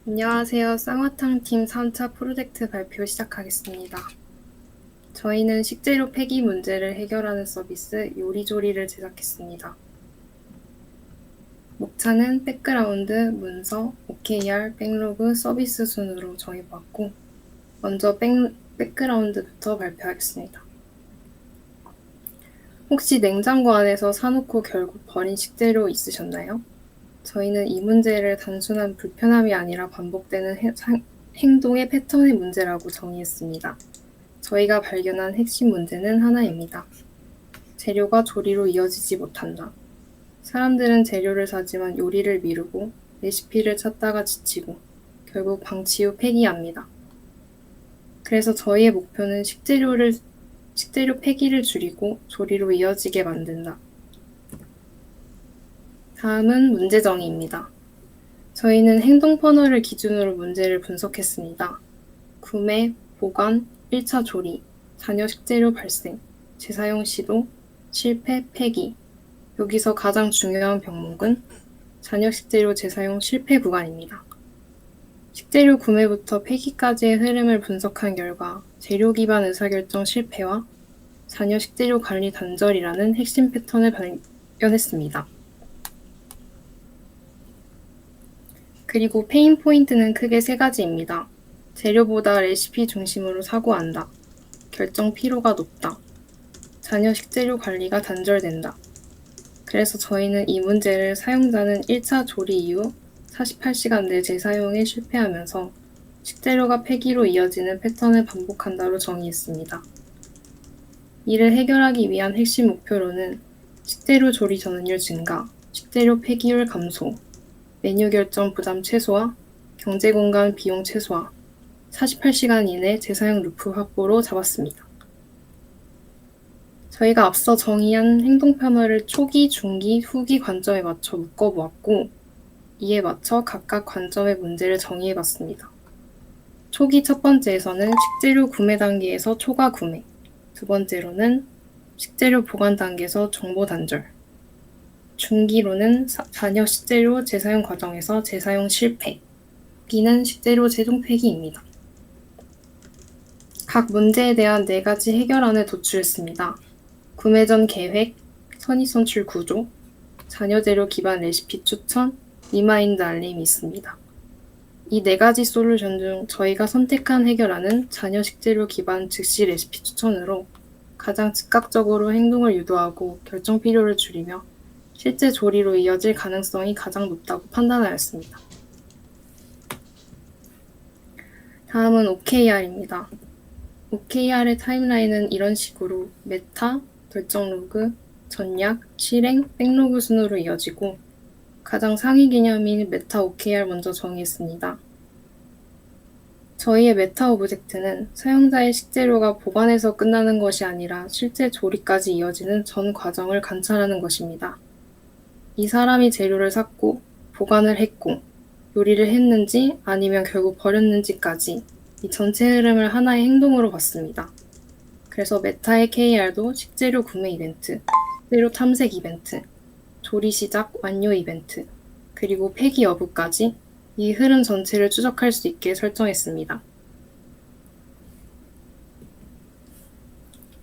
안녕하세요. 쌍화탕팀 3차 프로젝트 발표 시작하겠습니다. 저희는 식재료 폐기 문제를 해결하는 서비스 요리조리를 제작했습니다. 목차는 백그라운드, 문서, OKR, 백로그, 서비스 순으로 정해보았고 먼저 백그라운드부터 발표하겠습니다. 혹시 냉장고 안에서 사놓고 결국 버린 식재료 있으셨나요? 저희는 이 문제를 단순한 불편함이 아니라 반복되는 행동의 패턴의 문제라고 정의했습니다. 저희가 발견한 핵심 문제는 하나입니다. 재료가 조리로 이어지지 못한다. 사람들은 재료를 사지만 요리를 미루고 레시피를 찾다가 지치고 결국 방치 후 폐기합니다. 그래서 저희의 목표는 식재료 폐기를 줄이고 조리로 이어지게 만든다. 다음은 문제 정의입니다. 저희는 행동 퍼널을 기준으로 문제를 분석했습니다. 구매, 보관, 1차 조리, 잔여 식재료 발생, 재사용 시도, 실패, 폐기. 여기서 가장 중요한 병목은 잔여 식재료 재사용 실패 구간입니다. 식재료 구매부터 폐기까지의 흐름을 분석한 결과 재료 기반 의사결정 실패와 잔여 식재료 관리 단절이라는 핵심 패턴을 발견했습니다. 그리고 페인 포인트는 크게 세 가지입니다. 재료보다 레시피 중심으로 사고한다. 결정 피로가 높다. 잔여 식재료 관리가 단절된다. 그래서 저희는 이 문제를 사용자는 1차 조리 이후 48시간 내 재사용에 실패하면서 식재료가 폐기로 이어지는 패턴을 반복한다로 정의했습니다. 이를 해결하기 위한 핵심 목표로는 식재료 조리 전환율 증가, 식재료 폐기율 감소, 메뉴 결정 부담 최소화, 경제 공간 비용 최소화, 48시간 이내 재사용 루프 확보로 잡았습니다. 저희가 앞서 정의한 행동 패널을 초기, 중기, 후기 관점에 맞춰 묶어보았고 이에 맞춰 각각 관점의 문제를 정의해봤습니다. 초기 첫 번째에서는 식재료 구매 단계에서 초과 구매, 두 번째로는 식재료 보관 단계에서 정보 단절, 중기로는 잔여 식재료 재사용 과정에서 재사용 실패, 후기는 식재료 최종 폐기입니다. 각 문제에 대한 4가지 해결안을 도출했습니다. 구매 전 계획, 선입선출 구조, 잔여 재료 기반 레시피 추천, 리마인드 알림이 있습니다. 이 4가지 솔루션 중 저희가 선택한 해결안은 잔여 식재료 기반 즉시 레시피 추천으로 가장 즉각적으로 행동을 유도하고 결정 필요를 줄이며 실제 조리로 이어질 가능성이 가장 높다고 판단하였습니다. 다음은 OKR입니다. OKR의 타임라인은 이런 식으로 메타, 결정 로그, 전략, 실행, 백로그 순으로 이어지고 가장 상위 개념인 메타 OKR 먼저 정의했습니다. 저희의 메타 오브젝트는 사용자의 식재료가 보관에서 끝나는 것이 아니라 실제 조리까지 이어지는 전 과정을 관찰하는 것입니다. 이 사람이 재료를 샀고 보관을 했고 요리를 했는지 아니면 결국 버렸는지까지 이 전체 흐름을 하나의 행동으로 봤습니다. 그래서 메타의 KR도 식재료 구매 이벤트, 식재료 탐색 이벤트, 조리 시작 완료 이벤트, 그리고 폐기 여부까지 이 흐름 전체를 추적할 수 있게 설정했습니다.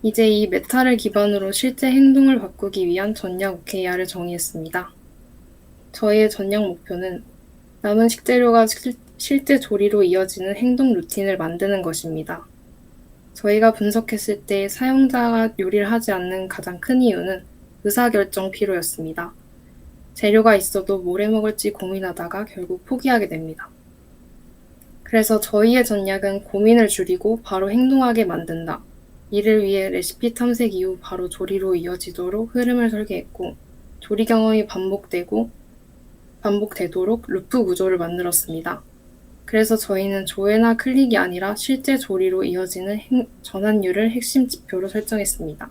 이제 이 메타를 기반으로 실제 행동을 바꾸기 위한 전략 OKR을 정의했습니다. 저희의 전략 목표는 남은 식재료가 실제 조리로 이어지는 행동 루틴을 만드는 것입니다. 저희가 분석했을 때 사용자가 요리를 하지 않는 가장 큰 이유는 의사결정 피로였습니다. 재료가 있어도 뭘 해 먹을지 고민하다가 결국 포기하게 됩니다. 그래서 저희의 전략은 고민을 줄이고 바로 행동하게 만든다. 이를 위해 레시피 탐색 이후 바로 조리로 이어지도록 흐름을 설계했고 조리 경험이 반복되도록 루프 구조를 만들었습니다. 그래서 저희는 조회나 클릭이 아니라 실제 조리로 이어지는 전환율을 핵심 지표로 설정했습니다.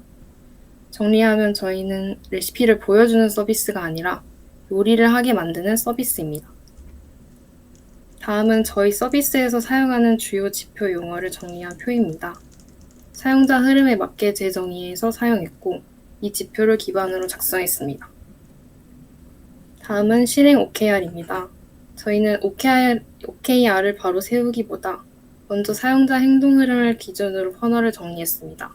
정리하면 저희는 레시피를 보여주는 서비스가 아니라 요리를 하게 만드는 서비스입니다. 다음은 저희 서비스에서 사용하는 주요 지표 용어를 정리한 표입니다. 사용자 흐름에 맞게 재정의해서 사용했고 이 지표를 기반으로 작성했습니다. 다음은 실행 OKR입니다. 저희는 OKR을 바로 세우기보다 먼저 사용자 행동 흐름을 기준으로 퍼널을 정리했습니다.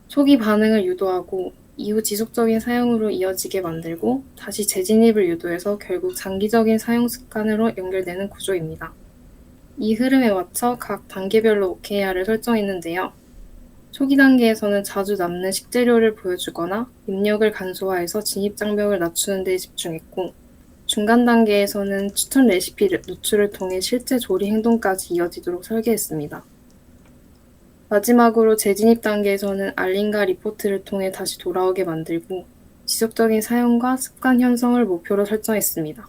초기 반응을 유도하고 이후 지속적인 사용으로 이어지게 만들고 다시 재진입을 유도해서 결국 장기적인 사용 습관으로 연결되는 구조입니다. 이 흐름에 맞춰 각 단계별로 OKR을 설정했는데요. 초기 단계에서는 자주 남는 식재료를 보여주거나 입력을 간소화해서 진입 장벽을 낮추는 데 집중했고, 중간 단계에서는 추천 레시피 노출을 통해 실제 조리 행동까지 이어지도록 설계했습니다. 마지막으로 재진입 단계에서는 알림과 리포트를 통해 다시 돌아오게 만들고 지속적인 사용과 습관 형성을 목표로 설정했습니다.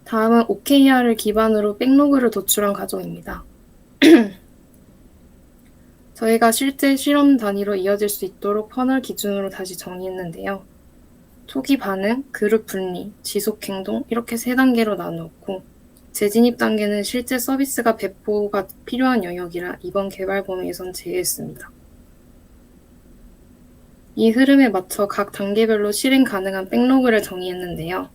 다음은 OKR을 기반으로 백로그를 도출한 과정입니다. 저희가 실제 실험 단위로 이어질 수 있도록 퍼널 기준으로 다시 정리했는데요. 초기 반응, 그룹 분리, 지속 행동 이렇게 3단계로 나누었고, 재진입 단계는 실제 서비스가 배포가 필요한 영역이라 이번 개발 범위에선 제외했습니다. 이 흐름에 맞춰 각 단계별로 실행 가능한 백로그를 정의했는데요.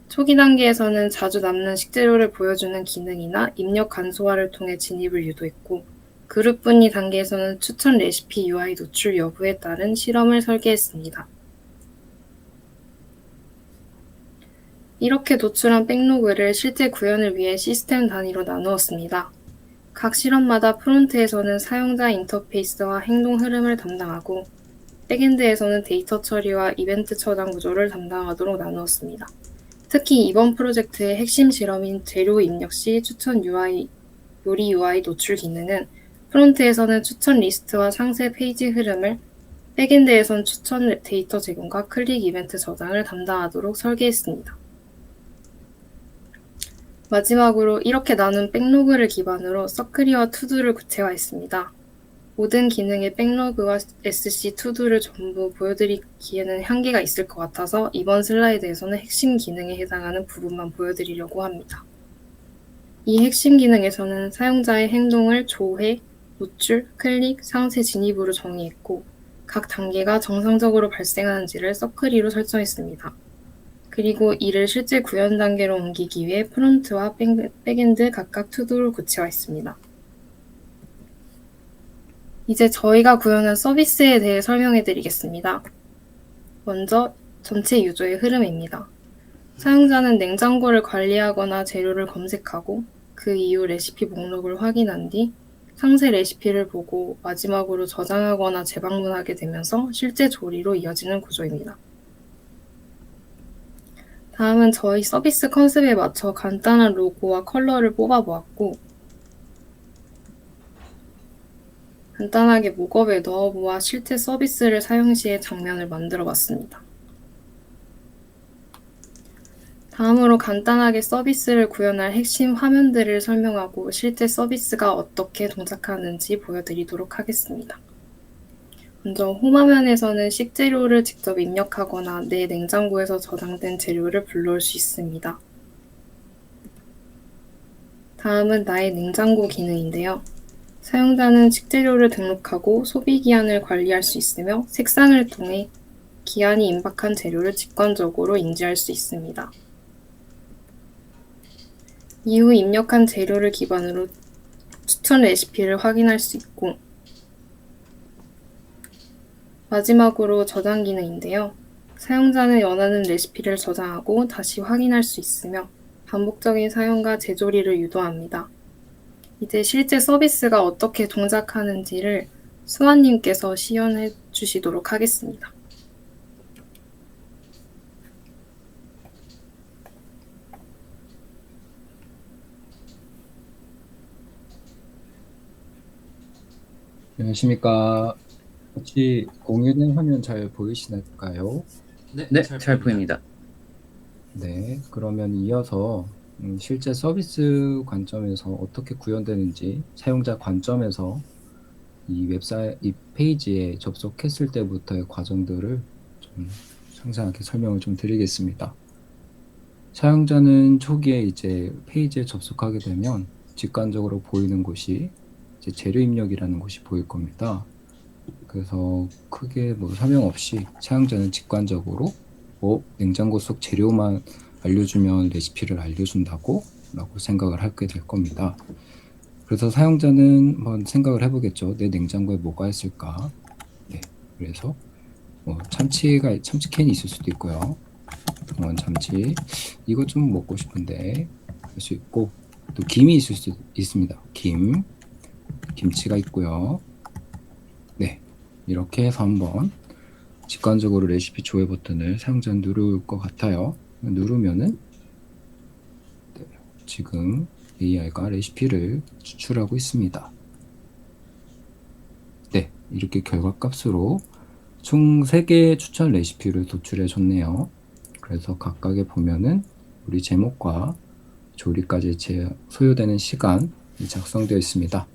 초기 단계에서는 자주 남는 식재료를 보여주는 기능이나 입력 간소화를 통해 진입을 유도했고, 그룹 분리 단계에서는 추천 레시피 UI 노출 여부에 따른 실험을 설계했습니다. 이렇게 도출한 백로그를 실제 구현을 위해 시스템 단위로 나누었습니다. 각 실험마다 프론트에서는 사용자 인터페이스와 행동 흐름을 담당하고 백엔드에서는 데이터 처리와 이벤트 저장 구조를 담당하도록 나누었습니다. 특히 이번 프로젝트의 핵심 실험인 재료 입력 시 추천 요리 UI 노출 기능은 프론트에서는 추천 리스트와 상세 페이지 흐름을, 백엔드에선 추천 데이터 제공과 클릭 이벤트 저장을 담당하도록 설계했습니다. 마지막으로 이렇게 나눈 백로그를 기반으로 서클리와 투두를 구체화했습니다. 모든 기능의 백로그와 SC 투두를 전부 보여드리기에는 한계가 있을 것 같아서 이번 슬라이드에서는 핵심 기능에 해당하는 부분만 보여드리려고 합니다. 이 핵심 기능에서는 사용자의 행동을 조회, 노출, 클릭, 상세 진입으로 정의했고 각 단계가 정상적으로 발생하는지를 서클리로 설정했습니다. 그리고 이를 실제 구현 단계로 옮기기 위해 프론트와 백엔드 각각 투두를 구체화했습니다. 이제 저희가 구현한 서비스에 대해 설명해 드리겠습니다. 먼저 전체 유저의 흐름입니다. 사용자는 냉장고를 관리하거나 재료를 검색하고 그 이후 레시피 목록을 확인한 뒤 상세 레시피를 보고 마지막으로 저장하거나 재방문하게 되면서 실제 조리로 이어지는 구조입니다. 다음은 저희 서비스 컨셉에 맞춰 간단한 로고와 컬러를 뽑아보았고 간단하게 목업에 넣어보아 실제 서비스를 사용 시의 장면을 만들어봤습니다. 다음으로 간단하게 서비스를 구현할 핵심 화면들을 설명하고 실제 서비스가 어떻게 동작하는지 보여드리도록 하겠습니다. 먼저 홈 화면에서는 식재료를 직접 입력하거나 내 냉장고에서 저장된 재료를 불러올 수 있습니다. 다음은 나의 냉장고 기능인데요. 사용자는 식재료를 등록하고 소비기한을 관리할 수 있으며 색상을 통해 기한이 임박한 재료를 직관적으로 인지할 수 있습니다. 이후 입력한 재료를 기반으로 추천 레시피를 확인할 수 있고 마지막으로 저장 기능인데요. 사용자는 원하는 레시피를 저장하고 다시 확인할 수 있으며 반복적인 사용과 재조리를 유도합니다. 이제 실제 서비스가 어떻게 동작하는지를 수아님께서 시연해 주시도록 하겠습니다. 안녕하십니까. 혹시 공유된 화면 잘 보이시나요? 네, 잘 보입니다. 네, 그러면 이어서 실제 서비스 관점에서 어떻게 구현되는지 사용자 관점에서 이 페이지에 접속했을 때부터의 과정들을 좀 상세하게 설명을 좀 드리겠습니다. 사용자는 초기에 이제 페이지에 접속하게 되면 직관적으로 보이는 곳이 이제 재료 입력이라는 곳이 보일 겁니다. 그래서 크게 뭐 설명 없이 사용자는 직관적으로 냉장고 속 재료만 알려주면 레시피를 알려준다고 라고 생각을 하게 될 겁니다. 그래서 사용자는 한번 생각을 해보겠죠. 내 냉장고에 뭐가 있을까? 네, 그래서 참치 캔이 있을 수도 있고요. 동원 참치, 이거 좀 먹고 싶은데 할 수 있고, 또 김이 있을 수 있습니다. 김치가 있고요. 네, 이렇게 해서 한번 직관적으로 레시피 조회 버튼을 사용자는 누를 것 같아요. 누르면은 네, 지금 AI가 레시피를 추출하고 있습니다. 네, 이렇게 결과값으로 총 3개의 추천 레시피를 도출해 줬네요. 그래서 각각에 보면은 우리 제목과 조리까지 소요되는 시간이 작성되어 있습니다.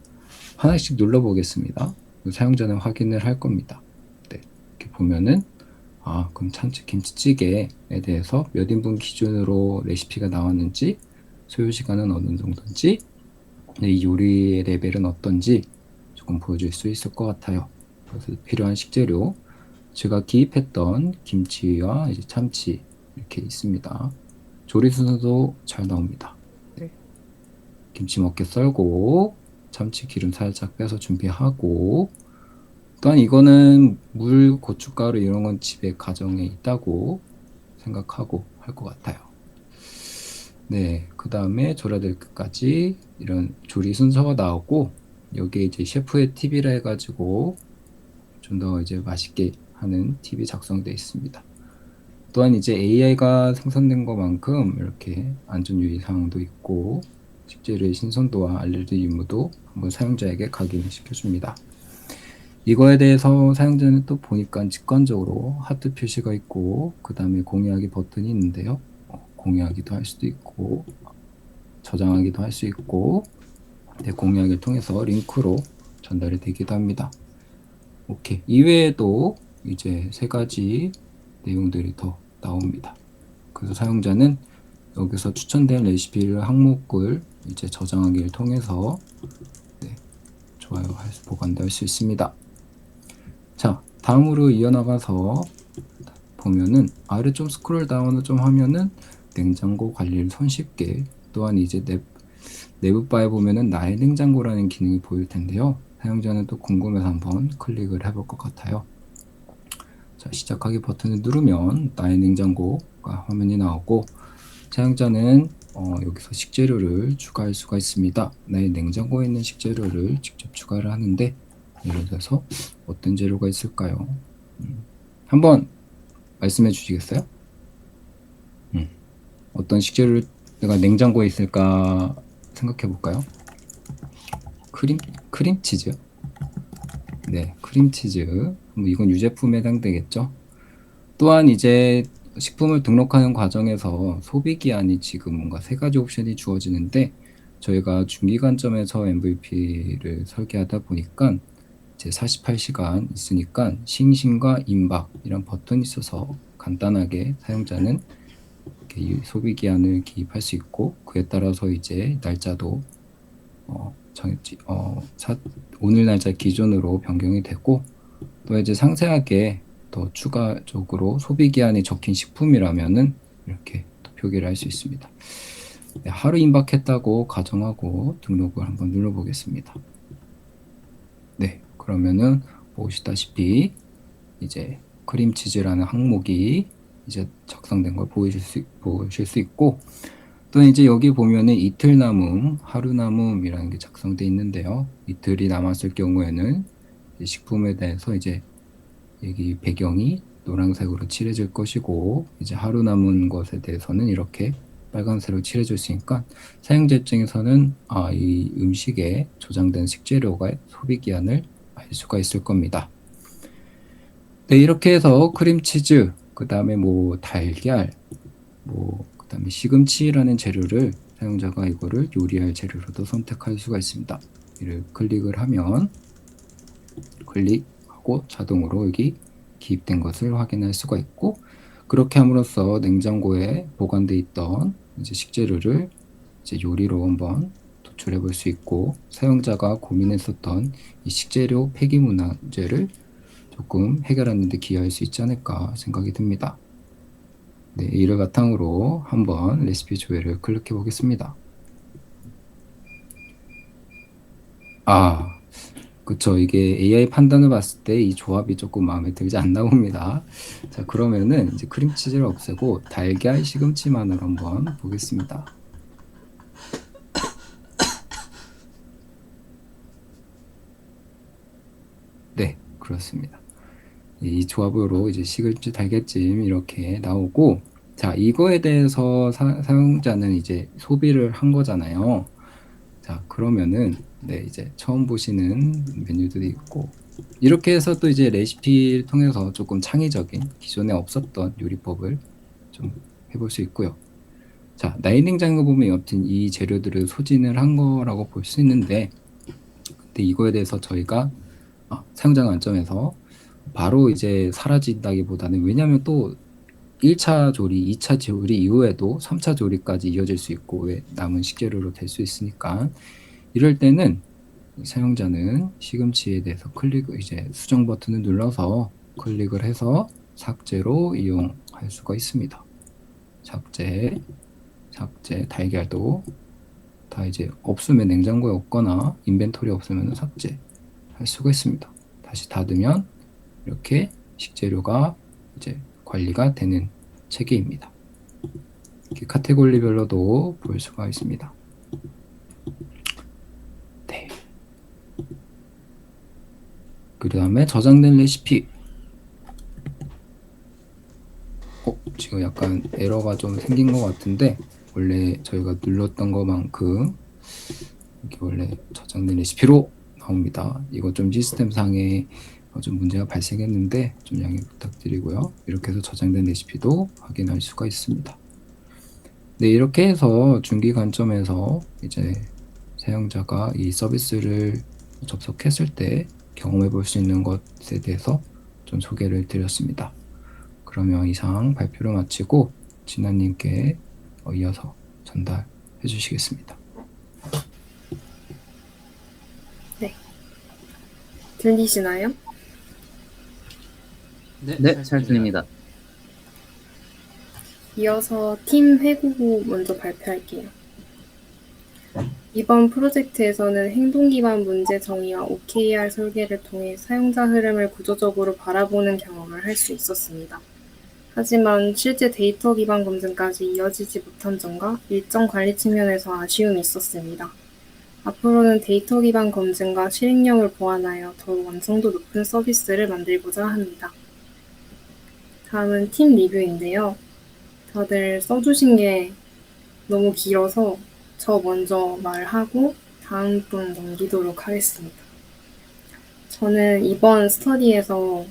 하나씩 눌러보겠습니다. 사용자는 확인을 할 겁니다. 네, 이렇게 보면은 그럼 김치찌개에 대해서 몇 인분 기준으로 레시피가 나왔는지, 소요 시간은 어느 정도인지, 이 요리의 레벨은 어떤지 조금 보여줄 수 있을 것 같아요. 그래서 필요한 식재료, 제가 기입했던 김치와 이제 참치 이렇게 있습니다. 조리 순서도 잘 나옵니다. 네. 김치 먹게 썰고 참치 기름 살짝 빼서 준비하고, 또한 이거는 물, 고춧가루 이런 건 집에 가정에 있다고 생각하고 할 것 같아요. 네, 그 다음에 졸아들 끝까지 이런 조리 순서가 나오고, 여기에 이제 셰프의 팁이라 해가지고 좀 더 이제 맛있게 하는 팁이 작성되어 있습니다. 또한 이제 AI가 생성된 것만큼 이렇게 안전 유의 사항도 있고, 식재료의 신선도와 알레르기 유무도 한번 사용자에게 각인시켜줍니다. 이거에 대해서 사용자는 또 보니까 직관적으로 하트 표시가 있고, 그 다음에 공유하기 버튼이 있는데요. 공유하기도 할 수도 있고, 저장하기도 할 수 있고, 네, 공유하기를 통해서 링크로 전달이 되기도 합니다. 오케이. 이외에도 이제 3가지 내용들이 더 나옵니다. 그래서 사용자는 여기서 추천된 레시피를 항목을 이제 저장하기를 통해서 보관도 할 수 있습니다. 자, 다음으로 이어나가서 보면은 아래 좀 스크롤 다운을 좀 하면은 냉장고 관리를 손쉽게, 또한 이제 내부 바에 보면은 나의 냉장고라는 기능이 보일 텐데요. 사용자는 또 궁금해서 한번 클릭을 해볼 것 같아요. 자, 시작하기 버튼을 누르면 나의 냉장고가 화면이 나오고, 사용자는 여기서 식재료를 추가할 수가 있습니다. 나의 냉장고에 있는 식재료를 직접 추가를 하는데, 예를 들어서 어떤 재료가 있을까요? 한번 말씀해 주시겠어요? 어떤 식재료를 내가 냉장고에 있을까 생각해 볼까요? 크림치즈. 네, 크림치즈. 이건 유제품에 해당되겠죠? 또한 이제 식품을 등록하는 과정에서 소비기한이 지금 뭔가 3가지 옵션이 주어지는데, 저희가 중기관점에서 MVP를 설계하다 보니까 이제 48시간 있으니까 싱싱과 임박 이런 버튼이 있어서 간단하게 사용자는 이렇게 소비기한을 기입할 수 있고, 그에 따라서 이제 날짜도 오늘 날짜 기준으로 변경이 되고, 또 이제 상세하게 더 추가적으로 소비기한이 적힌 식품이라면은 이렇게 또 표기를 할 수 있습니다. 네, 하루 임박했다고 가정하고 등록을 한번 눌러보겠습니다. 네, 그러면은 보시다시피 이제 크림치즈라는 항목이 이제 작성된 걸 보실 수 있고, 또 이제 여기 보면은 이틀 남음, 하루 남음이라는 게 작성되어 있는데요. 이틀이 남았을 경우에는 식품에 대해서 이제 여기 배경이 노란색으로 칠해질 것이고, 이제 하루 남은 것에 대해서는 이렇게 빨간색으로 칠해줄 수 있으니까 사용자 입장에서는 이 음식에 조장된 식재료가 소비기한을 알 수가 있을 겁니다. 네, 이렇게 해서 크림치즈, 그 다음에 달걀, 그 다음에 시금치라는 재료를 사용자가 이거를 요리할 재료로도 선택할 수가 있습니다. 이를 클릭을 하면 클릭하고 자동으로 여기 기입된 것을 확인할 수가 있고, 그렇게 함으로써 냉장고에 보관되어 있던 이제 식재료를 이제 요리로 한번 도출해 볼 수 있고, 사용자가 고민했었던 이 식재료 폐기 문제를 조금 해결하는 데 기여할 수 있지 않을까 생각이 듭니다. 네, 이를 바탕으로 한번 레시피 조회를 클릭해 보겠습니다. 그쵸. 이게 AI 판단을 봤을 때 이 조합이 조금 마음에 들지 않나 봅니다. 자, 그러면은 이제 크림치즈를 없애고 달걀 시금치만을 한번 보겠습니다. 네, 그렇습니다. 이 조합으로 이제 시금치 달걀찜 이렇게 나오고, 자, 이거에 대해서 사용자는 이제 소비를 한 거잖아요. 자, 그러면은 네, 이제 처음 보시는 메뉴들이 있고, 이렇게 해서 또 이제 레시피를 통해서 조금 창의적인 기존에 없었던 요리법을 좀 해볼 수 있고요. 자, 나이닝장에 보면 여튼 이 재료들을 소진을 한 거라고 볼 수 있는데, 근데 이거에 대해서 저희가 사용자 관점에서 바로 이제 사라진다기보다는, 왜냐하면 또 1차 조리, 2차 조리 이후에도 3차 조리까지 이어질 수 있고, 왜 남은 식재료로 될 수 있으니까, 이럴 때는 사용자는 시금치에 대해서 이제 수정 버튼을 눌러서 클릭을 해서 삭제로 이용할 수가 있습니다. 삭제, 달걀도 다 이제 없으면, 냉장고에 없거나 인벤토리 없으면 삭제할 수가 있습니다. 다시 닫으면 이렇게 식재료가 이제 관리가 되는 체계입니다. 이렇게 카테고리별로도 볼 수가 있습니다. 네. 그 다음에 저장된 레시피. 지금 약간 에러가 좀 생긴 것 같은데, 원래 저희가 눌렀던 것만큼 이게 원래 저장된 레시피로 나옵니다. 이거 좀 시스템상에 좀 문제가 발생했는데 좀 양해 부탁드리고요. 이렇게 해서 저장된 레시피도 확인할 수가 있습니다. 네, 이렇게 해서 중기 관점에서 이제 사용자가 이 서비스를 접속했을 때 경험해 볼 수 있는 것에 대해서 좀 소개를 드렸습니다. 그러면 이상 발표를 마치고 진아님께 이어서 전달해 주시겠습니다. 들리시나요? 네, 잘 들립니다. 이어서 팀 회고부 먼저 발표할게요. 이번 프로젝트에서는 행동 기반 문제 정의와 OKR 설계를 통해 사용자 흐름을 구조적으로 바라보는 경험을 할 수 있었습니다. 하지만 실제 데이터 기반 검증까지 이어지지 못한 점과 일정 관리 측면에서 아쉬움이 있었습니다. 앞으로는 데이터 기반 검증과 실행력을 보완하여 더욱 완성도 높은 서비스를 만들고자 합니다. 다음은 팀 리뷰인데요. 다들 써주신 게 너무 길어서 저 먼저 말하고 다음 분 넘기도록 하겠습니다. 저는 이번 스터디에서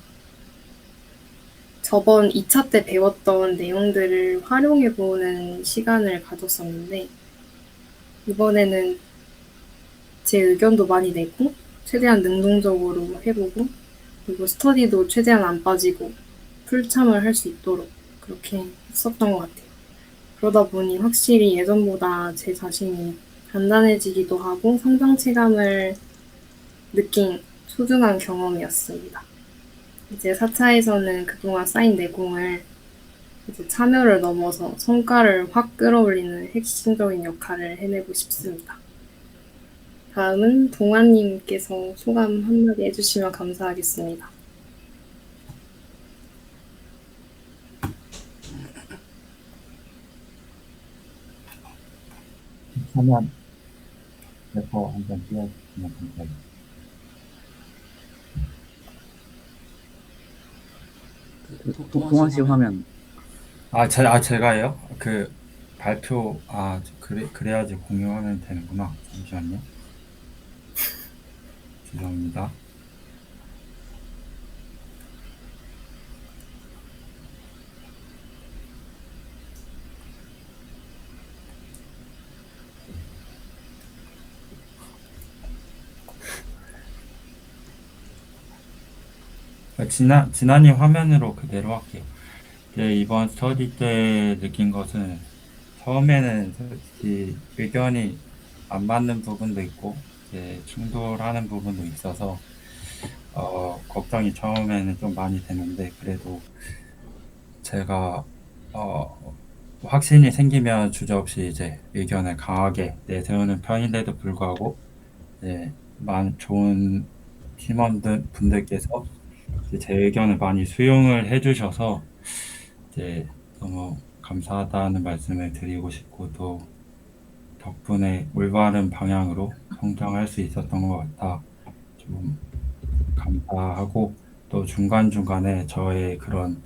저번 2차 때 배웠던 내용들을 활용해보는 시간을 가졌었는데, 이번에는 제 의견도 많이 내고 최대한 능동적으로 해보고, 그리고 스터디도 최대한 안 빠지고 풀참을 할 수 있도록 그렇게 했었던 것 같아요. 그러다 보니 확실히 예전보다 제 자신이 단단해지기도 하고 성장체감을 느낀 소중한 경험이었습니다. 이제 4차에서는 그동안 쌓인 내공을 이제 참여를 넘어서 성과를 확 끌어올리는 핵심적인 역할을 해내고 싶습니다. 다음은 동아님께서 소감 한마디 해주시면 감사하겠습니다. 화면 배포 한번 띄워주시면 감사하겠습니다. 동원 씨 화면. 제가요? 그 발표, 그래야지 공유하면 되는구나. 잠시만요. 죄송합니다. 진아님 화면으로 그대로 할게요. 이번 스터디 때 느낀 것은, 처음에는 솔직히 의견이 안 맞는 부분도 있고, 충돌하는 부분도 있어서, 걱정이 처음에는 좀 많이 되는데, 그래도 제가 확신이 생기면 주저없이 이제 의견을 강하게 내세우는 편인데도 불구하고 좋은 팀원들 분들께서 이제 제 의견을 많이 수용을 해주셔서 이제 너무 감사하다는 말씀을 드리고 싶고, 또 덕분에 올바른 방향으로 성장할 수 있었던 것 같아 좀 감사하고, 또 중간중간에 저의 그런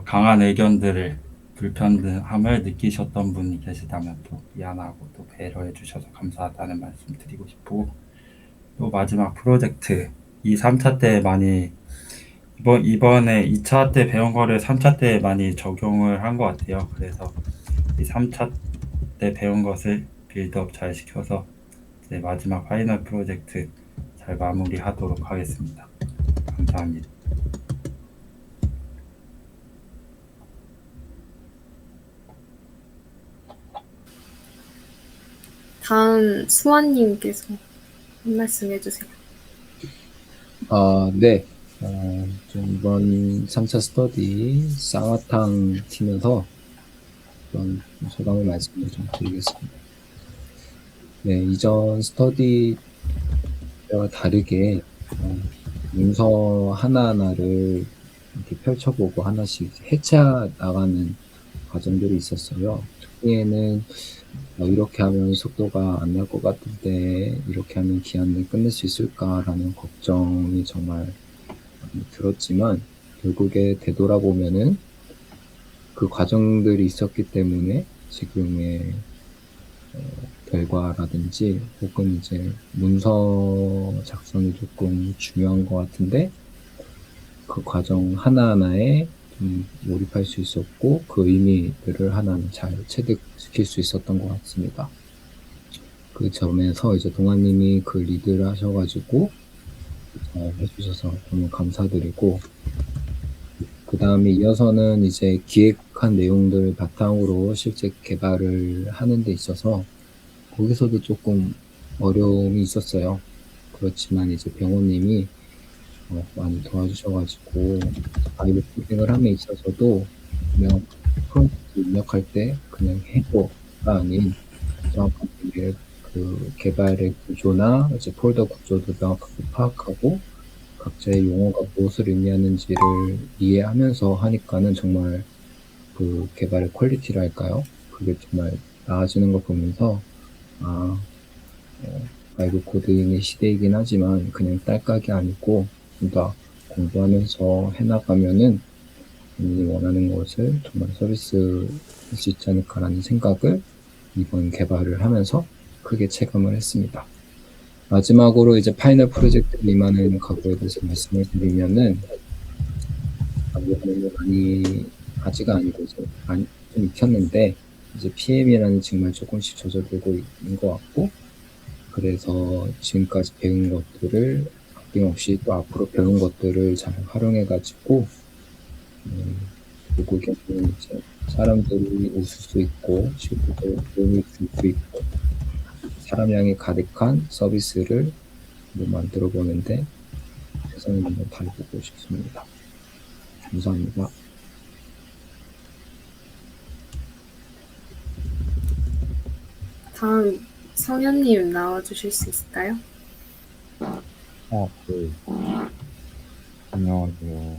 강한 의견들을 불편함을 느끼셨던 분이 계시다면 또 미안하고 또 배려해 주셔서 감사하다는 말씀 드리고 싶고, 또 마지막 프로젝트 이 3차 때 많이 이번에 2차 때 배운 거를 3차 때 많이 적용을 한 것 같아요. 그래서 이 3차 때 배운 것을 빌드업 잘 시켜서 이제 마지막 파이널 프로젝트 잘 마무리하도록 하겠습니다. 감사합니다. 다음 수아님께서 한 말씀 해주세요. 네. 좀 이번 3차 스터디 쌍화탕 팀에서 그런 소감을 말씀을 좀 드리겠습니다. 네, 이전 스터디 때와 다르게 문서 하나하나를 이렇게 펼쳐보고 하나씩 해체 나가는 과정들이 있었어요. 초기에는 이렇게 하면 속도가 안 날 것 같은데 이렇게 하면 기한을 끝낼 수 있을까라는 걱정이 정말 많이 들었지만, 결국에 되돌아보면은 그 과정들이 있었기 때문에 지금의 결과라든지 혹은 이제 문서 작성이 조금 중요한 것 같은데 그 과정 하나하나에 좀 몰입할 수 있었고 그 의미들을 하나는 잘 체득시킬 수 있었던 것 같습니다. 그 점에서 이제 동아님이 그 리드를 하셔가지고 잘 해주셔서 너무 감사드리고, 그 다음에 이어서는 이제 기획한 내용들 바탕으로 실제 개발을 하는 데 있어서 거기서도 조금 어려움이 있었어요. 그렇지만 이제 병호님이 많이 도와주셔가지고 아이브 코딩을 함에 있어서도 그냥 프롬프트 입력할 때 그냥 해고가 아닌 정확하게 그 개발의 구조나 이제 폴더 구조도 명확하게 파악하고 각자의 용어가 무엇을 의미하는지를 이해하면서 하니까는 정말 그 개발의 퀄리티랄까요? 그게 정말 나아지는 걸 보면서 바이브 코딩의 시대이긴 하지만 그냥 딸깍이 아니고 좀 더 공부하면서 해나가면은 본인이 원하는 것을 정말 서비스할 수 있지 않을까라는 생각을 이번 개발을 하면서 크게 체감을 했습니다. 마지막으로 이제 파이널 프로젝트를 임하는 각오에 대해서 말씀을 드리면은 많이 아직은 아니고 이제 많이 좀 익혔는데 이제 PM이라는 정말 조금씩 젖어들고 있는 것 같고, 그래서 지금까지 배운 것들을 아낌없이 또 앞으로 배운 것들을 잘 활용해가지고 결국에는 이제 사람들이 웃을 수 있고 실제로 도움이 줄 수 있고 사람 향이 가득한 서비스를 만들어 보는데 최선을 한번 다해보고 싶습니다. 감사합니다. 다음 성현님 나와주실 수 있을까요? 네. 안녕하세요.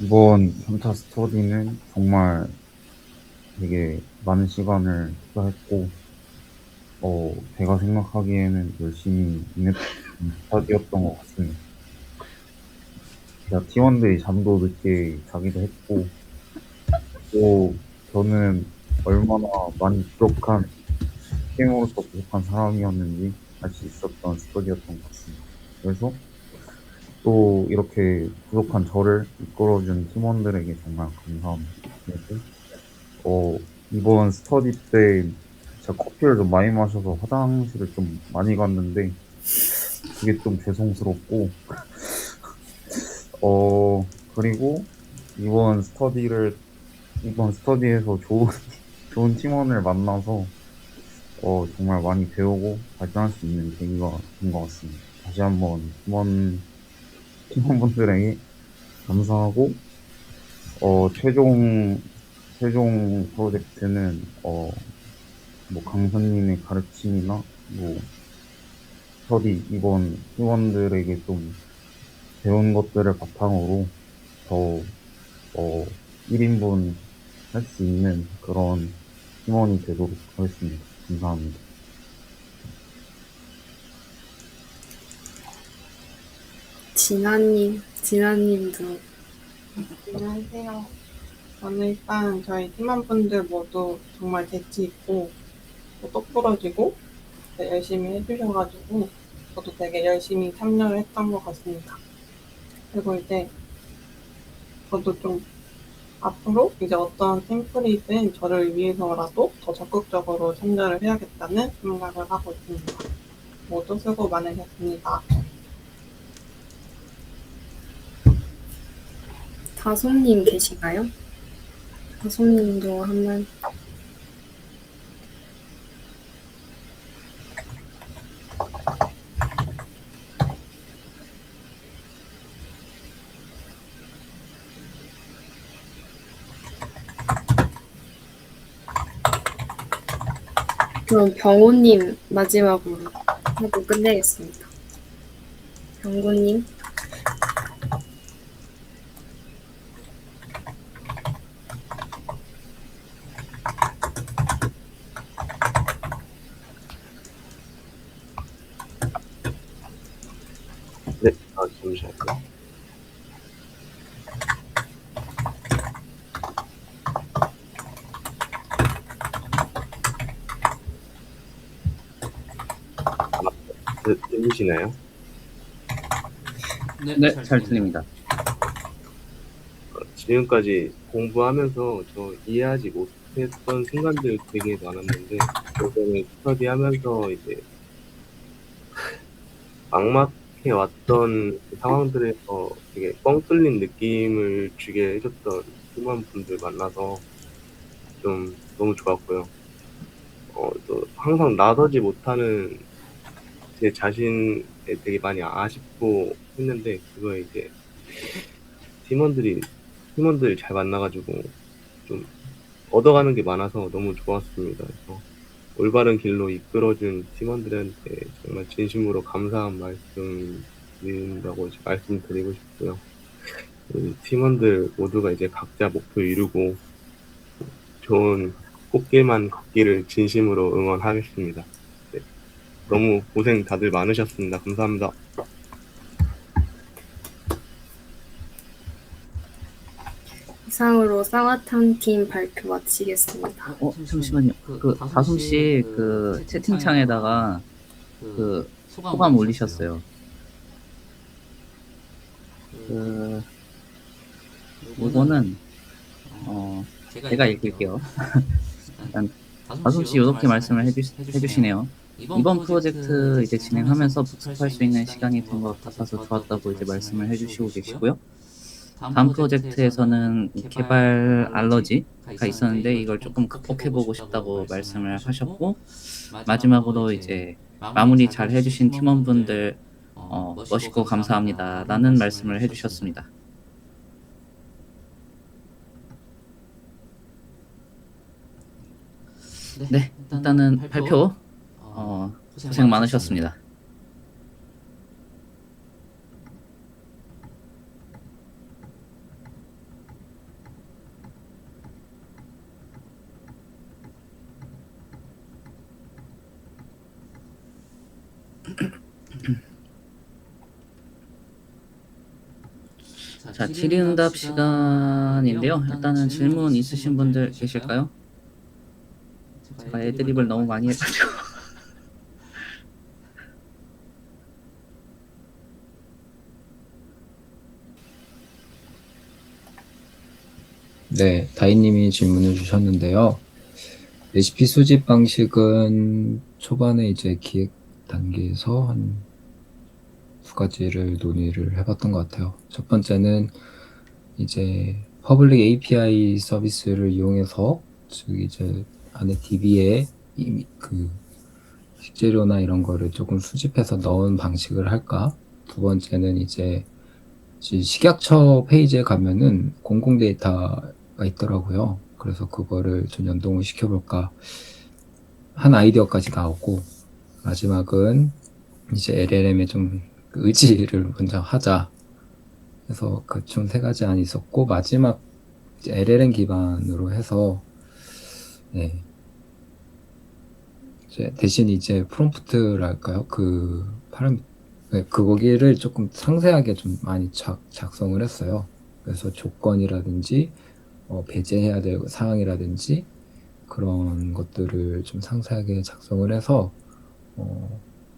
이번 3차 스터디는 정말 되게 많은 시간을 투자했고, 제가 생각하기에는 열심히 임했던 스터디였던 것 같습니다. 제가 팀원들이 잠도 늦게 자기도 했고, 또 저는 얼마나 많이 부족한, 팀으로서 부족한 사람이었는지 알 수 있었던 스터디였던 것 같습니다. 그래서 또 이렇게 부족한 저를 이끌어준 팀원들에게 정말 감사합니다. 그리고 이번 스터디 때 제가 커피를 좀 많이 마셔서 화장실을 좀 많이 갔는데 그게 좀 죄송스럽고 그리고 이번 스터디에서 좋은 팀원을 만나서 정말 많이 배우고 발전할 수 있는 계기가 된 것 같습니다. 다시 한번 팀원분들에게 감사하고 최종 프로젝트는, 뭐, 강사님의 가르침이나, 뭐, 이번 팀원들에게 좀 배운 것들을 바탕으로 더, 1인분 할 수 있는 그런 팀원이 되도록 하겠습니다. 감사합니다. 진아님도 안녕하세요. 저는 일단 저희 팀원분들 모두 정말 재치 있고 똑부러지고 열심히 해주셔가지고 저도 되게 열심히 참여를 했던 것 같습니다. 그리고 이제 저도 좀 앞으로 이제 어떤 팀플이든 저를 위해서라도 더 적극적으로 참여를 해야겠다는 생각을 하고 있습니다. 모두 수고 많으셨습니다. 다솜님 계신가요? 다솜님도 한번. 그럼 병호님 마지막으로 하고 끝내겠습니다. 병구님. 네, 잠시만요. 들리시나요? 네, 잘 들립니다. 지금까지 공부하면서 저 이해하지 못했던 순간들 되게 많았는데, 요번에 스터디 하면서 이제 막막해 왔던 상황들에서 되게 뻥 뚫린 느낌을 주게 해줬던 팀원분들 만나서 좀 너무 좋았고요. 또 항상 나서지 못하는 제 자신에 되게 많이 아쉽고 했는데, 그거에 이제 팀원들 잘 만나가지고 좀 얻어가는 게 많아서 너무 좋았습니다. 그래서 올바른 길로 이끌어준 팀원들한테 정말 진심으로 감사한 말씀 드린다고 말씀드리고 싶고요. 우리 팀원들 모두가 이제 각자 목표 이루고 좋은 꽃길만 걷기를 진심으로 응원하겠습니다. 네. 너무 고생 다들 많으셨습니다. 감사합니다. 이상으로 쌍화탕 팀 발표 마치겠습니다. 잠시만요. 다솜 씨 채팅창에다가 소감 올리셨어요. 이거는 제가 읽을게요. 일단 다솜 씨 이렇게 말씀을 해주시네요. 이번 프로젝트 이제 진행하면서 복습할 수 있는 시간이 된 것 같아서 좋았다고 이제 말씀을 해주시고 계시고요. 다음 프로젝트에서는 개발 알러지가 있었는데 이걸 조금 극복해보고 싶다고 말씀을 하셨고, 마지막으로 이제 마무리 잘 해주신 팀원분들 멋있고 감사합니다 라는 말씀을 해주셨습니다. 네, 일단은 발표 고생 많으셨습니다. 자, 질의응답 시간인데요. 일단은 질문 있으신 분들 계실까요? 제가 애드립을 너무 많이 해가지고. 네, 다희님이 질문을 주셨는데요. 레시피 수집 방식은 초반에 이제 기획 단계에서 한 두 가지를 논의를 해봤던 것 같아요. 첫 번째는 이제 퍼블릭 API 서비스를 이용해서, 즉 이제 안에 DB에 이미 그 식재료나 이런 거를 조금 수집해서 넣은 방식을 할까? 두 번째는 이제 식약처 페이지에 가면은 공공 데이터가 있더라고요. 그래서 그거를 좀 연동을 시켜볼까 한 아이디어까지 나오고, 마지막은 이제 LLM에 좀 의지를 먼저 하자. 그래서 그 총 3가지 안이 있었고, 마지막 이제 LLM 기반으로 해서, 네. 이제 대신 이제 프롬프트랄까요? 네, 거기를 조금 상세하게 좀 많이 작성을 했어요. 그래서 조건이라든지, 배제해야 될 사항이라든지, 그런 것들을 좀 상세하게 작성을 해서,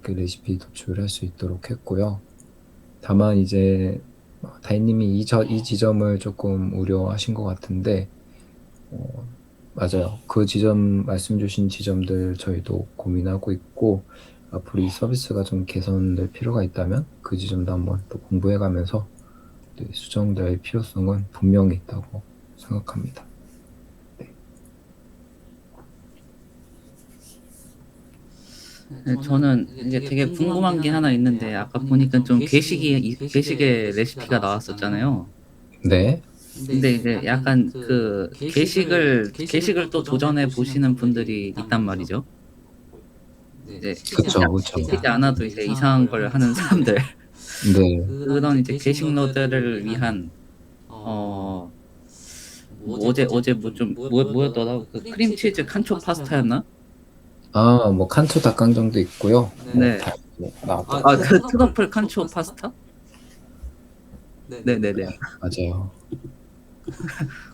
그 레시피 도출할 수 있도록 했고요. 다만 이제 다인님이 이 지점을 조금 우려하신 것 같은데, 맞아요. 그 지점 말씀 주신 지점들 저희도 고민하고 있고, 앞으로 이 서비스가 좀 개선될 필요가 있다면 그 지점도 한번 또 공부해가면서 수정될 필요성은 분명히 있다고 생각합니다. 네, 저는 이제 되게 궁금한 게 하나 있는데 아까 보니까 좀 게시의 레시피가 나왔었잖아요. 네, 근데 이제 약간 그 게식을 또 도전해 보시는 분들이 있단 말이죠. 이제 그쵸. 시키지 않아도 이제 이상한 걸 하는 사람들. 네, 그런 이제 게식 너드를 위한 어제 뭐였더라? 그 크림치즈 칸초 파스타였나? 뭐 칸초 닭강정도 있고요. 네. 다 나왔더라고요. 아, 그 트러플 칸초 파스타? 네네네. 맞아요.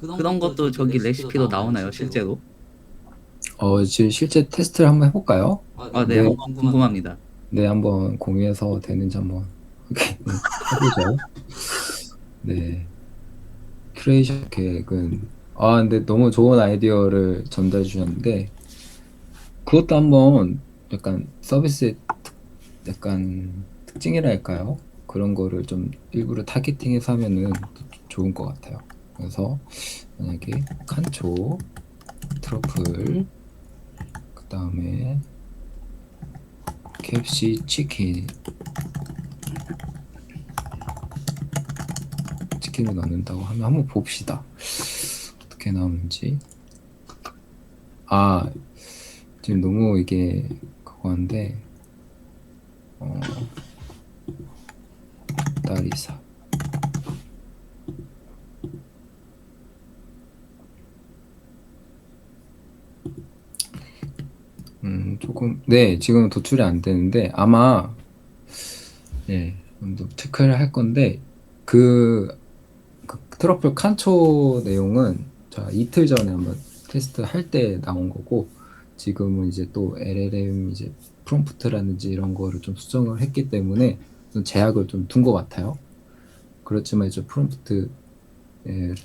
그런 것도 저기 레시피로 나오나요, 실제로? 지금 실제 테스트를 한번 해볼까요? 아, 네, 한번 궁금합니다. 네, 한번 공유해서 되는지 한번 이렇게 해보죠. 네, 큐레이션 계획은 근데 너무 좋은 아이디어를 전달해 주셨는데, 그것도 한번 약간 서비스의 약간 특징이랄까요? 그런 거를 좀 일부러 타겟팅해서 하면은 또 좋은 것 같아요. 그래서 만약에 칸초, 트러플, 그 다음에 KFC 치킨을 넣는다고 하면 한번 봅시다. 어떻게 나오는지. 지금 너무 이게 그거한데, 다리사. 조금, 네, 지금 도출이 안 되는데, 아마, 네, 좀 체크를 할 건데, 그 트러플 칸초 내용은 자, 이틀 전에 한번 테스트 할 때 나온 거고, 지금은 이제 또 LLM 이제 프롬프트라든지 이런 거를 좀 수정을 했기 때문에 좀 제약을 좀 둔 것 같아요. 그렇지만 이제 프롬프트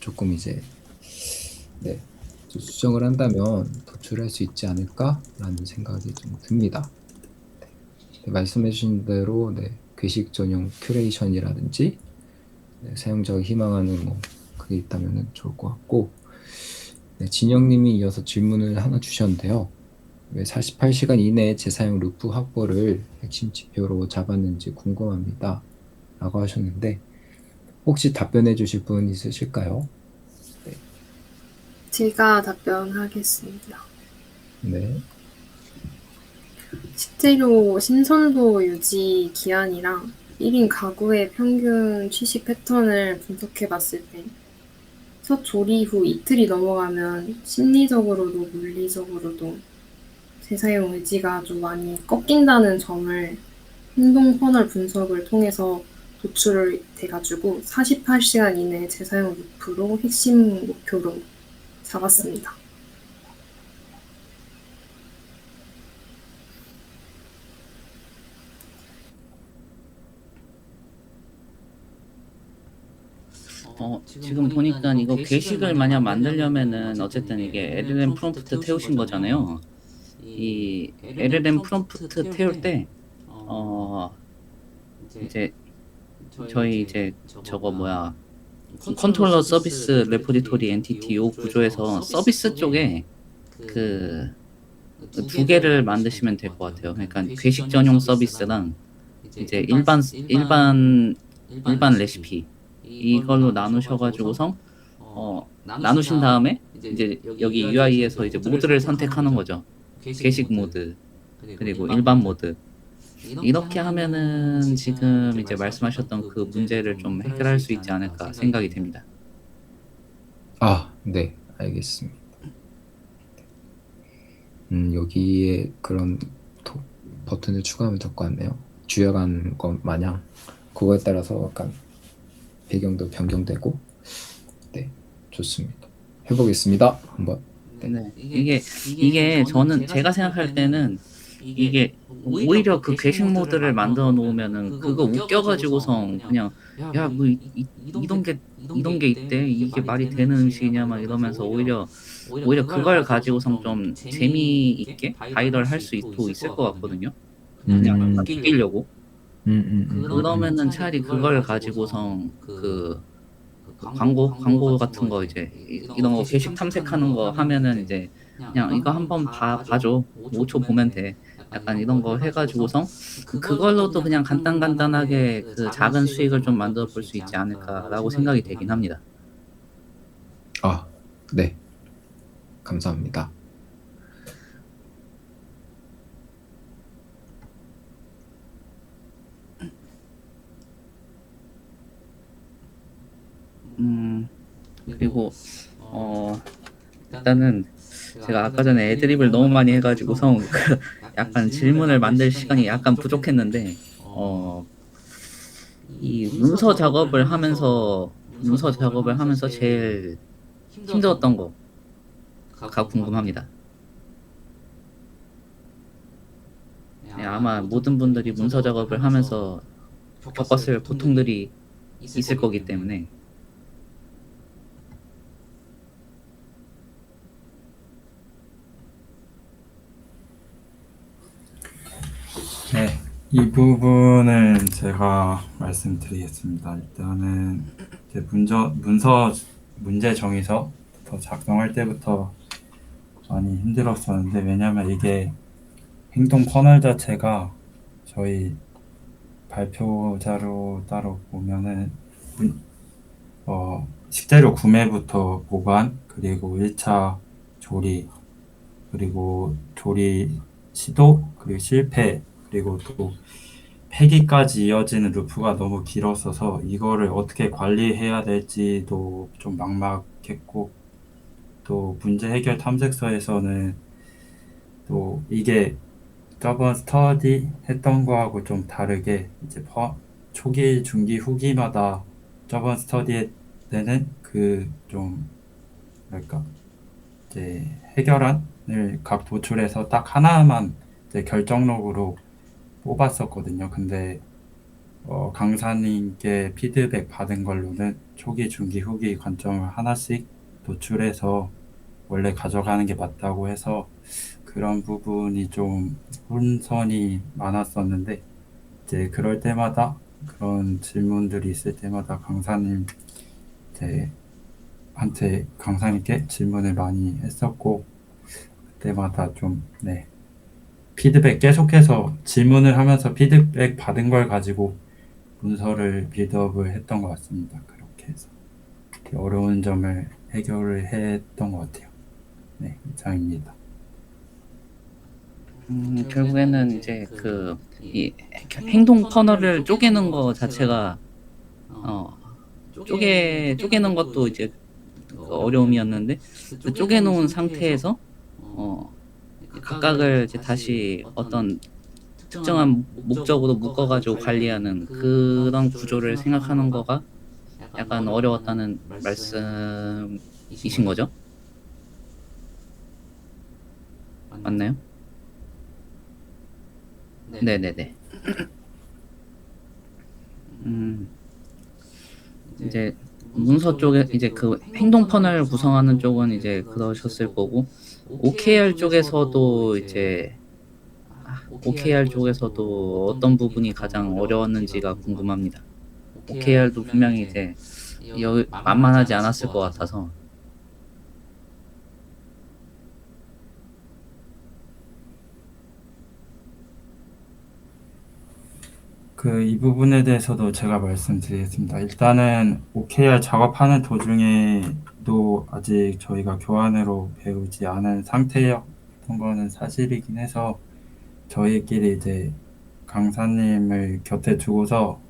조금 이제 좀 수정을 한다면 도출할 수 있지 않을까라는 생각이 좀 듭니다. 말씀해주신 대로 괴식 전용 큐레이션이라든지 사용자가 희망하는 그게 있다면 좋을 것 같고, 진영님이 이어서 질문을 하나 주셨는데요. 왜 48시간 이내에 재사용 루프 확보를 핵심 지표로 잡았는지 궁금합니다. 라고 하셨는데, 혹시 답변해 주실 분 있으실까요? 제가 답변하겠습니다. 네. 식재료 신선도 유지 기한이랑 1인 가구의 평균 취식 패턴을 분석해 봤을 때 첫 조리 후 이틀이 넘어가면 심리적으로도 물리적으로도 재사용 의지가 좀 많이 꺾인다는 점을 행동 퍼널 분석을 통해서 도출을 돼가지고 48시간 이내 재사용 루프로 핵심 목표로 잡았습니다. 지금 보니까 이거 게시글 만약 만들려면은 어쨌든 이게 LLM 프롬프트 태우신 거잖아요. 이 LLM 프롬프트 태울 때 이제 저희 이제 저거 컨트롤러 서비스 레포지토리 엔티티 요 구조에서 서비스 쪽에 그 두 개를 만드시면 될 것 같아요. 그러니까 괴식 전용 서비스랑 이제 일반 레시피 이걸로 나누셔가지고서 나누신 다음에 이제 여기 UI에서 이제 모드를 선택하는 거죠. 게식 모드 그리고 일반 모드. 이렇게 하면은 지금 이제 말씀하셨던 그 문제를 좀 해결할 수 있지 않을까 생각이 됩니다. 아, 네, 알겠습니다. 여기에 그런 버튼을 추가하면 될 것 같네요. 주역한 것 마냥 그거에 따라서 약간 배경도 변경되고. 네, 좋습니다. 해보겠습니다. 한번. 네. 이게 저는 제가 생각할 때는 이게 오히려 그 게식 모드를 만들어 놓으면은 그거 웃겨가지고서 그냥 야 뭐 이런 게 있대 이게 말이 되는 음식이냐 막 이러면서 오히려 그걸 가지고선 좀 재미있게 바이럴 할 수 있을 것 같거든요. 그냥 음, 웃기려고. 음. 그러면은 차라리 그걸 가지고선 그 광고 같은 거 이제 이런 거 게식 탐색하는 거 하면은 이제 그냥 이거 한번 봐줘 5초 보면 돼 약간 이런 거 해가지고서 그걸로도 그냥 간단하게 그 작은 수익을 좀 만들어 볼 수 있지 않을까라고 생각이 되긴 합니다. 아, 네, 감사합니다. 그리고 일단은 제가 아까 전에 애드립을 너무 많이 해가지고서 그 약간 질문을 만들 시간이 약간 부족했는데 이 문서 작업을 하면서 제일 힘들었던 거가 궁금합니다. 네, 아마 모든 분들이 문서 작업을 하면서 겪었을 고통들이 있을 거기 때문에. 네, 이 부분은 제가 말씀드리겠습니다. 일단은 이제 문서 문제 정의서부터 작성할 때부터 많이 힘들었었는데, 왜냐면 이게 행동 퍼널 자체가 저희 발표 자료 따로 보면은 식재료 구매부터 보관, 그리고 1차 조리, 그리고 조리 시도, 그리고 실패, 그리고 또 폐기까지 이어지는 루프가 너무 길었어서 이거를 어떻게 관리해야 될지도 좀 막막했고, 또 문제 해결 탐색서에서는 또 이게 저번 스터디 했던 거하고 좀 다르게 이제 초기, 중기, 후기마다 저번 스터디 때는 그 좀 뭐랄까 이제 해결안을 각 도출해서 딱 하나만 이제 결정록으로 뽑았었거든요. 근데 강사님께 피드백 받은 걸로는 초기, 중기, 후기 관점을 하나씩 도출해서 원래 가져가는 게 맞다고 해서 그런 부분이 좀 혼선이 많았었는데, 이제 그럴 때마다 그런 질문들이 있을 때마다 강사님께 질문을 많이 했었고, 그때마다 좀 피드백 계속해서 질문을 하면서 피드백 받은 걸 가지고 문서를 빌드업을 했던 것 같습니다. 그렇게 해서 어려운 점을 해결을 했던 것 같아요. 네, 이상입니다. 결국에는 이제 이 행동 퍼널을 쪼개는 거 자체가 쪼개는 것도 이제 어려움이었는데 그 쪼개놓은 상태에서 각각을 이제 다시 어떤 특정한 목적으로 묶어가지고 관리하는 그런 구조를 생각하는 거가 약간 어려웠다는 말씀이신 거죠? 맞나요? 네네네. 이제 문서 쪽에 이제 그 행동 퍼널 구성하는 쪽은 이제 그러셨을 거고 OKR 쪽에서도 이제 OKR 쪽에서도 어떤 부분이 가장 어려웠는지가 궁금합니다. OKR도 분명히 이제 만만하지 않았을 것 같아서. 이 부분에 대해서도 제가 말씀드리겠습니다. 일단은 OKR 작업하는 도중에도 아직 저희가 교환으로 배우지 않은 상태였던 거는 사실이긴 해서 저희끼리 이제 강사님을 곁에 두고서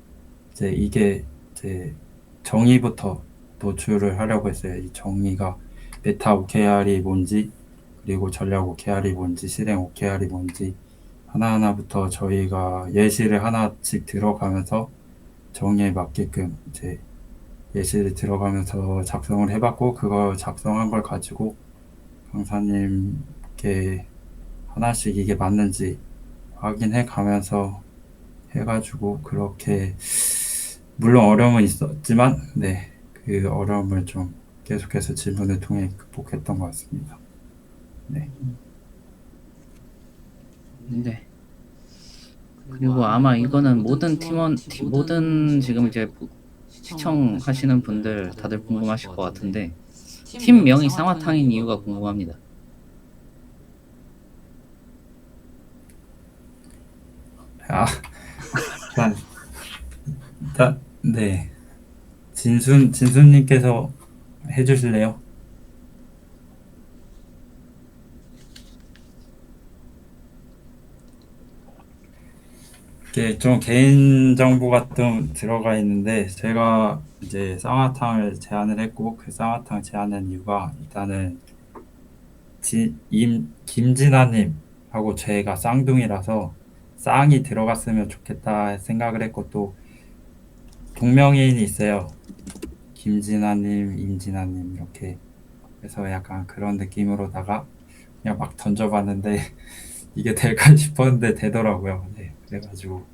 이제 이게 이제 정의부터 노출을 하려고 했어요. 이 정의가 메타 OKR이 뭔지, 그리고 전략 OKR이 뭔지, 실행 OKR이 뭔지 하나하나부터 저희가 예시를 하나씩 들어가면서 정의에 맞게끔 이제 예시를 들어가면서 작성을 해봤고, 그거 작성한 걸 가지고 강사님께 하나씩 이게 맞는지 확인해 가면서 해가지고 그렇게, 물론 어려움은 있었지만 네, 그 어려움을 좀 계속해서 질문을 통해 극복했던 것 같습니다. 네. 네. 그리고 아마 이거는 모든 지금 이제 시청하시는 분들 다들 궁금하실 것 같은데, 팀명이 쌍화탕인 이유가 궁금합니다. 네. 진순님께서 해주실래요? 이게 좀 개인정보가 좀 들어가 있는데, 제가 이제 쌍화탕을 제안을 했고, 그 쌍화탕 제안한 이유가 일단은 김진아님하고 제가 쌍둥이라서 쌍이 들어갔으면 좋겠다 생각을 했고, 또 동명이인이 있어요. 김진아님, 임진아님 이렇게. 그래서 약간 그런 느낌으로다가 그냥 막 던져봤는데 이게 될까 싶었는데 되더라고요. 네, 그래가지고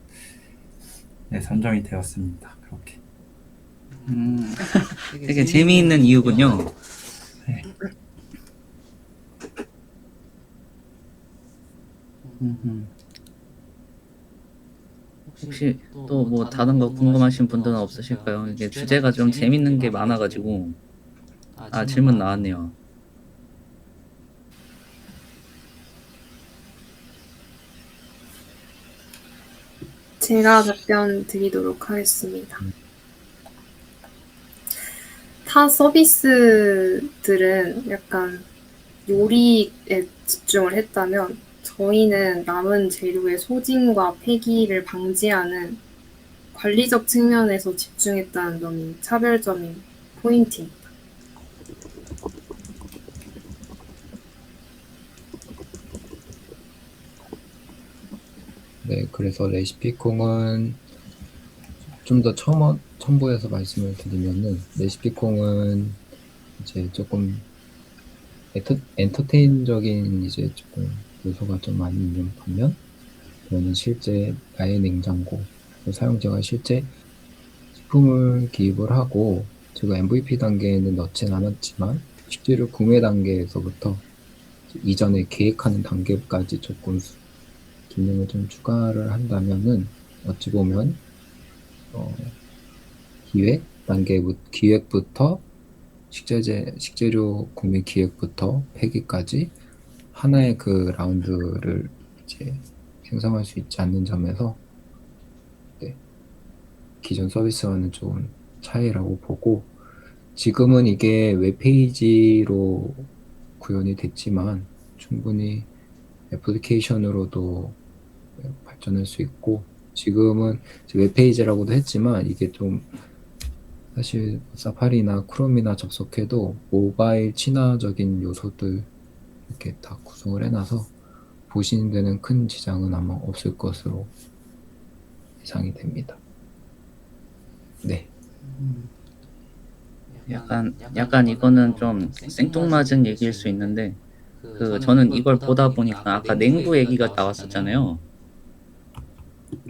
네, 선정이 되었습니다. 그렇게. 되게 재미있는 이유군요. 네. 혹시 또 뭐 다른 거 궁금하신 분들은 없으실까요? 이게 주제가 좀 재밌는 게 많아가지고. 질문 나왔네요. 제가 답변 드리도록 하겠습니다. 타 서비스들은 약간 요리에 집중을 했다면, 저희는 남은 재료의 소진과 폐기를 방지하는 관리적 측면에서 집중했다는 점이 차별점인 포인트입니다. 네, 그래서 레시피콩은 좀 더 첨부해서 말씀을 드리면은, 레시피콩은 이제 조금 엔터테인적인 이제 조금 요소가 좀 많이 있는 반면, 저는 실제 나의 냉장고 사용자가 실제 식품을 기입을 하고, 제가 MVP 단계에는 넣진 않았지만 실제로 구매 단계에서부터 이전에 계획하는 단계까지 조금 기능을 좀 추가를 한다면은, 어찌 보면 기획부터 식재료 구매 기획부터 폐기까지 하나의 그 라운드를 이제 생성할 수 있지 않는 점에서 네, 기존 서비스와는 좀 차이라고 보고, 지금은 이게 웹페이지로 구현이 됐지만 충분히 애플리케이션으로도 발전할 수 있고, 지금은 웹페이지라고도 했지만 이게 좀 사실 사파리나 크롬이나 접속해도 모바일 친화적인 요소들 이렇게 다 구성을 해놔서 보시는 데는 큰 지장은 아마 없을 것으로 예상이 됩니다. 네. 약간 이거는 좀 생뚱맞은 얘기일 수 있는데, 저는 이걸 보다 보니까 아까 냉부 얘기가 나왔었잖아요.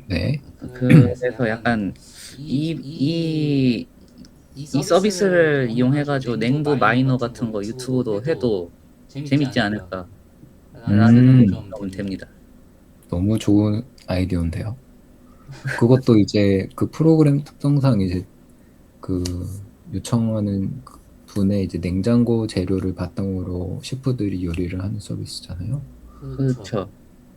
네. 그래서 약간 이 서비스를 이용해가지고 냉부 마이너 같은 거 유튜브도 해도 재밌지 않을까 라는 생각은 됩니다. 너무 좋은 아이디어인데요. 그것도 이제 그 프로그램 특성상 이제 그 요청하는 분의 이제 냉장고 재료를 바탕으로 셰프들이 요리를 하는 서비스잖아요. 그렇죠.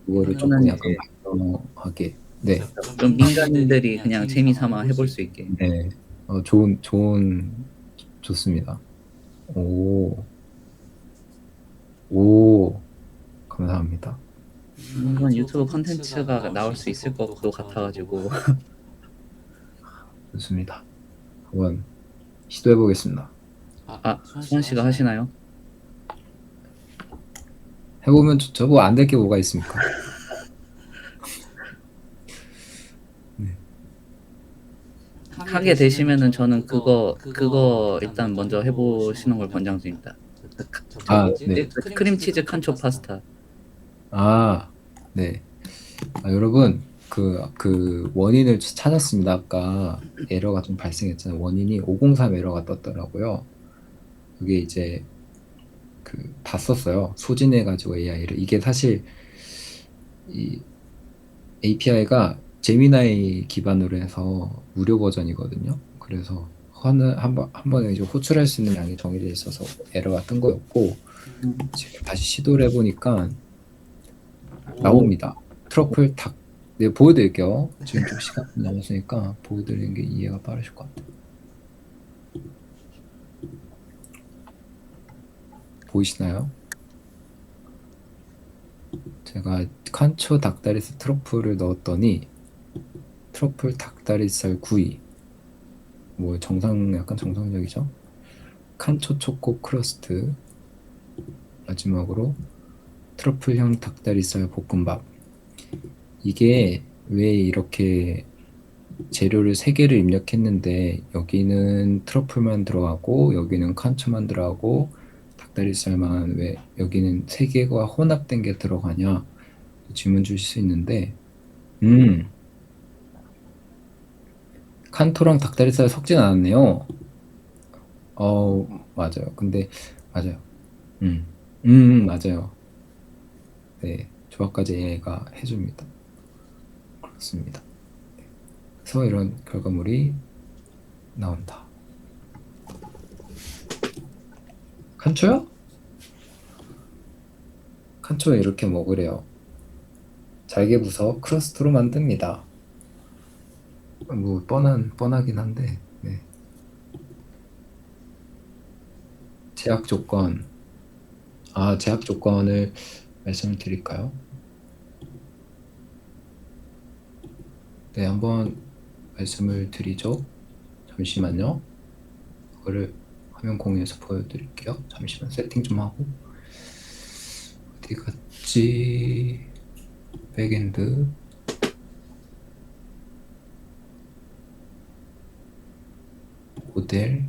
그거를 조금 약간 발전하게 네, 좀 민간인들이 그냥 재미삼아 해볼 수 있게. 네, 좋습니다. 오, 감사합니다. 이건 유튜브 컨텐츠가 나올 수 있을 것도 같아가지고. 좋습니다. 한번 시도해 보겠습니다. 아, 수원 씨가 하시나요? 해보면 좋죠. 뭐 안 될 게 뭐가 있습니까? 하게 되시면은 저는 그거 일단 먼저 해보시는 걸 권장드립니다. 아, 네. 크림치즈 칸초 파스타. 아, 네. 여러분, 그 원인을 찾았습니다. 아까 에러가 좀 발생했잖아요. 원인이 503 에러가 떴더라고요. 그게 이제 다 썼어요. 소진해가지고 AI를. 이게 사실 이 API가 제미나이 기반으로 해서 무료 버전이거든요. 그래서 한 번에 이제 호출할 수 있는 양이 정해져 있어서 에러가 뜬 거였고, 지금 다시 시도를 해보니까 나옵니다. 트러플 닭. 네, 보여드릴게요. 지금 좀 시간 남았으니까 보여드리는 게 이해가 빠르실 것 같아요. 보이시나요? 제가 칸초 닭다리살 트러플을 넣었더니 트러플 닭다리살 구이, 뭐 약간 정상적이죠? 칸초 초코 크러스트, 마지막으로 트러플향 닭다리살 볶음밥. 이게 왜 이렇게 재료를 3개를 입력했는데 여기는 트러플만 들어가고 여기는 칸초만 들어가고 닭다리살만 왜 여기는 3개가 혼합된 게 들어가냐 질문 주실 수 있는데, 칸토랑 닭다리살 섞진 않았네요. 맞아요. 근데 맞아요. 맞아요. 네, 조합까지 AI가 해줍니다. 그렇습니다. 그래서 이런 결과물이 나온다. 칸초요? 칸초 이렇게 먹으래요. 잘게 부숴 크러스트로 만듭니다. 뭐 뻔하긴 한데, 네. 제약 조건을 말씀을 드릴까요? 네, 한번 말씀을 드리죠. 잠시만요. 그거를 화면 공유해서 보여드릴게요. 잠시만 세팅 좀 하고. 어디 갔지? 백엔드. 모델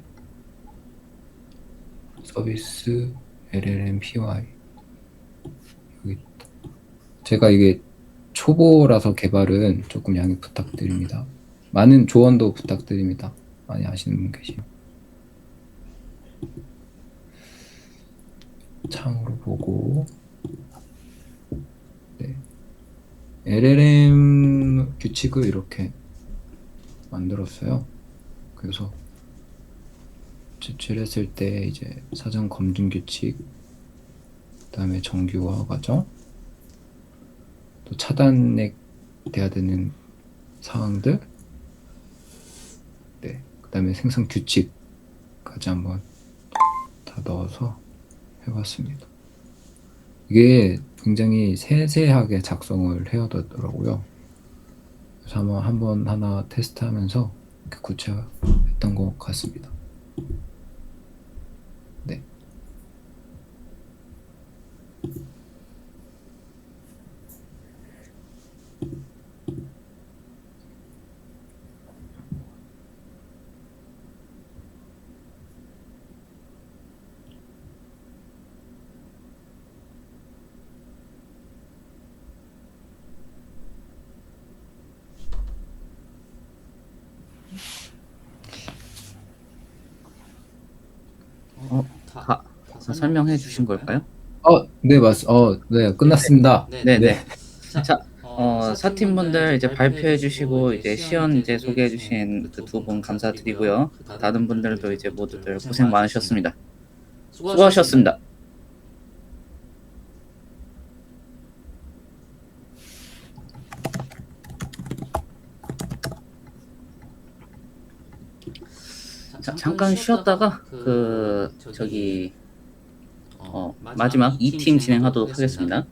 서비스 LLM PY. 여기 있다. 제가 이게 초보라서 개발은 조금 양해 부탁드립니다. 많은 조언도 부탁드립니다. 많이 아시는 분 계시면 창으로 보고. 네. LLM 규칙을 이렇게 만들었어요. 그래서 제출했을 때 이제 사전 검증 규칙, 그다음에 정규화 과정, 또 차단돼야 되는 사항들, 네, 그다음에 생성 규칙까지 한번 다 넣어서 해봤습니다. 이게 굉장히 세세하게 작성을 해야 되더라고요. 그래서 한번 하나 테스트하면서 이렇게 구체화했던 것 같습니다. 네. 다 설명해 주신 걸까요? 네, 네, 끝났습니다. 네네. 자, 사팀분들 이제 발표해 주시고 이제 시연 이제 소개해 주신 그 2분 감사드리고요. 다른 분들도 이제 모두들 고생 많으셨습니다. 수고하셨습니다. 잠깐 쉬었다가 저기 마지막 2팀 진행하도록 하겠습니다.